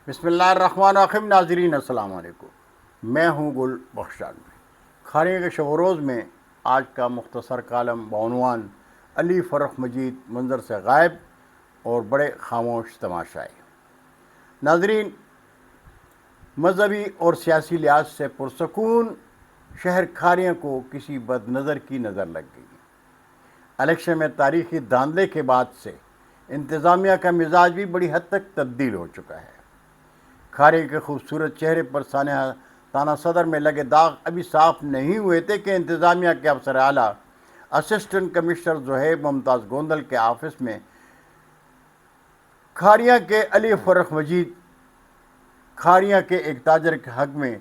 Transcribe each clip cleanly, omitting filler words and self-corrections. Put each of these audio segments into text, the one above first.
بسم اللہ الرحمن الرحیم۔ ناظرین السلام علیکم، میں ہوں گل بخشالوی۔ کھانے کے شب و روز میں آج کا مختصر کالم بعنوان علی فرخ مجید منظر سے غائب اور بڑے خاموش تماشائی۔ ناظرین، مذہبی اور سیاسی لحاظ سے پرسکون شہر کھاریاں کو کسی بد نظر کی نظر لگ گئی۔ الیکشن میں تاریخی دھاندلے کے بعد سے انتظامیہ کا مزاج بھی بڑی حد تک تبدیل ہو چکا ہے۔ کھارے کے خوبصورت چہرے پر سانحہ تانہ صدر میں لگے داغ ابھی صاف نہیں ہوئے تھے کہ انتظامیہ کے افسر اعلیٰ اسسٹنٹ کمشنر زہیب ممتاز گوندل کے آفس میں کھاریاں کے علی فرخ مجید کھاریاں کے ایک تاجر کے حق میں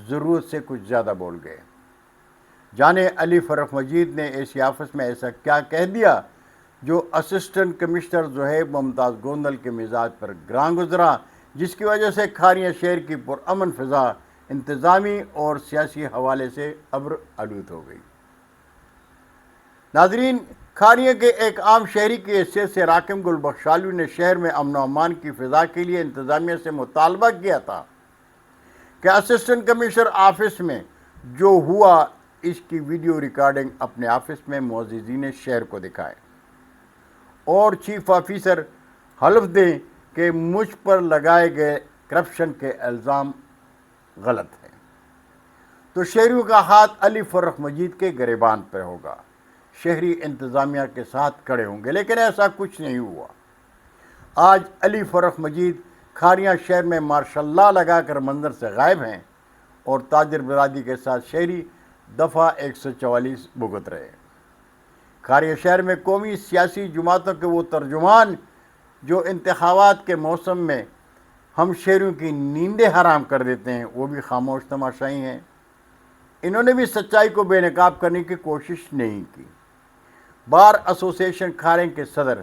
ضرورت سے کچھ زیادہ بول گئے۔ جانے علی فرخ مجید نے ایسی آفس میں ایسا کیا کہہ دیا جو اسسٹنٹ کمشنر زہیب ممتاز گوندل کے مزاج پر گراں گزرا، جس کی وجہ سے کھاریاں شہر کی پرامن فضا انتظامی اور سیاسی حوالے سے ابر آلود ہو گئی۔ ناظرین، کھاریاں کے ایک عام شہری کی حیثیت سے راکم گل بخشالوی نے شہر میں امن و امان کی فضا کے لیے انتظامیہ سے مطالبہ کیا تھا کہ اسسٹنٹ کمشنر آفس میں جو ہوا اس کی ویڈیو ریکارڈنگ اپنے آفس میں معززین شہر کو دکھائے اور چیف آفیسر حلف دیں کہ مجھ پر لگائے گئے کرپشن کے الزام غلط ہیں، تو شہریوں کا ہاتھ علی فرخ مجید کے گریبان پر ہوگا، شہری انتظامیہ کے ساتھ کھڑے ہوں گے۔ لیکن ایسا کچھ نہیں ہوا۔ آج علی فرخ مجید کھاریاں شہر میں ماشاء اللہ لگا کر منظر سے غائب ہیں اور تاجر برادری کے ساتھ شہری دفعہ 144 بھگت رہے۔ کھاریاں شہر میں قومی سیاسی جماعتوں کے وہ ترجمان جو انتخابات کے موسم میں ہم شہریوں کی نیندیں حرام کر دیتے ہیں، وہ بھی خاموش تماشائی ہیں۔ انہوں نے بھی سچائی کو بے نقاب کرنے کی کوشش نہیں کی۔ بار ایسوسی ایشن کھاریں کے صدر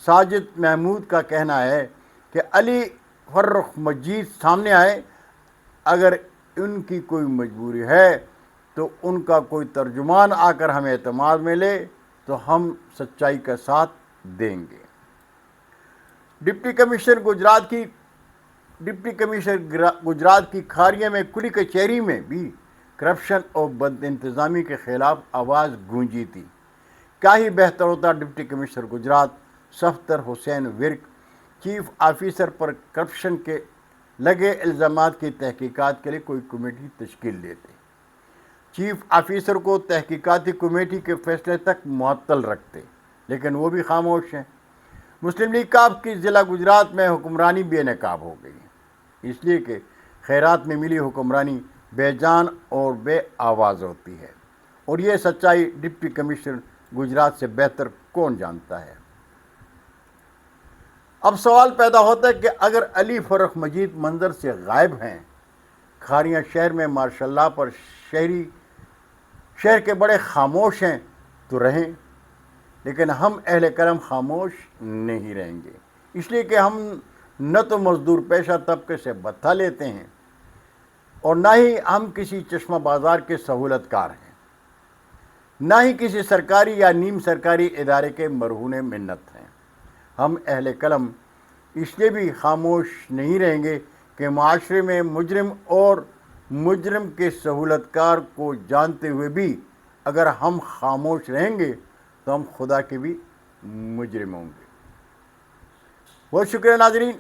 ساجد محمود کا کہنا ہے کہ علی فرخ مجید سامنے آئے، اگر ان کی کوئی مجبوری ہے تو ان کا کوئی ترجمان آ کر ہمیں اعتماد میں لے تو ہم سچائی کا ساتھ دیں گے۔ ڈپٹی کمشنر گجرات کی کھاریاں میں کلی کچہری میں بھی کرپشن اور بد انتظامی کے خلاف آواز گونجی تھی۔ کیا ہی بہتر ہوتا ڈپٹی کمشنر گجرات صفدر حسین ورک چیف آفیسر پر کرپشن کے لگے الزامات کی تحقیقات کے لیے کوئی کمیٹی تشکیل دیتے۔ چیف آفیسر کو تحقیقاتی کمیٹی کے فیصلے تک معطل رکھتے، لیکن وہ بھی خاموش ہیں۔ مسلم لیگ کاف کی ضلع گجرات میں حکمرانی بے نقاب ہو گئی، اس لیے کہ خیرات میں ملی حکمرانی بے جان اور بے آواز ہوتی ہے، اور یہ سچائی ڈپٹی کمشنر گجرات سے بہتر کون جانتا ہے۔ اب سوال پیدا ہوتا ہے کہ اگر علی فرخ مجید منظر سے غائب ہیں، کھاریاں شہر میں ماشاء اللہ پر شہر کے بڑے خاموش ہیں تو رہیں، لیکن ہم اہل کرم خاموش نہیں رہیں گے، اس لیے کہ ہم نہ تو مزدور پیشہ طبقے سے بھتہ لیتے ہیں اور نہ ہی ہم کسی چشمہ بازار کے سہولت کار ہیں، نہ ہی کسی سرکاری یا نیم سرکاری ادارے کے مرہون منت ہیں۔ ہم اہل قلم اس لیے بھی خاموش نہیں رہیں گے کہ معاشرے میں مجرم اور مجرم کے سہولت کار کو جانتے ہوئے بھی اگر ہم خاموش رہیں گے تو ہم خدا کے بھی مجرم ہوں گے۔ بہت شکریہ ناظرین،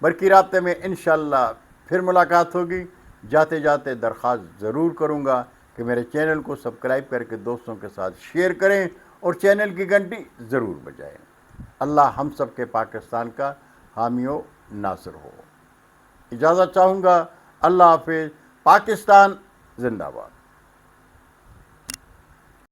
برقی رابطے میں انشاءاللہ پھر ملاقات ہوگی۔ جاتے جاتے درخواست ضرور کروں گا کہ میرے چینل کو سبسکرائب کر کے دوستوں کے ساتھ شیئر کریں اور چینل کی گھنٹی ضرور بجائیں۔ اللہ ہم سب کے پاکستان کا حامی و ناصر ہو۔ اجازت چاہوں گا۔ اللہ حافظ۔ پاکستان زندہ باد۔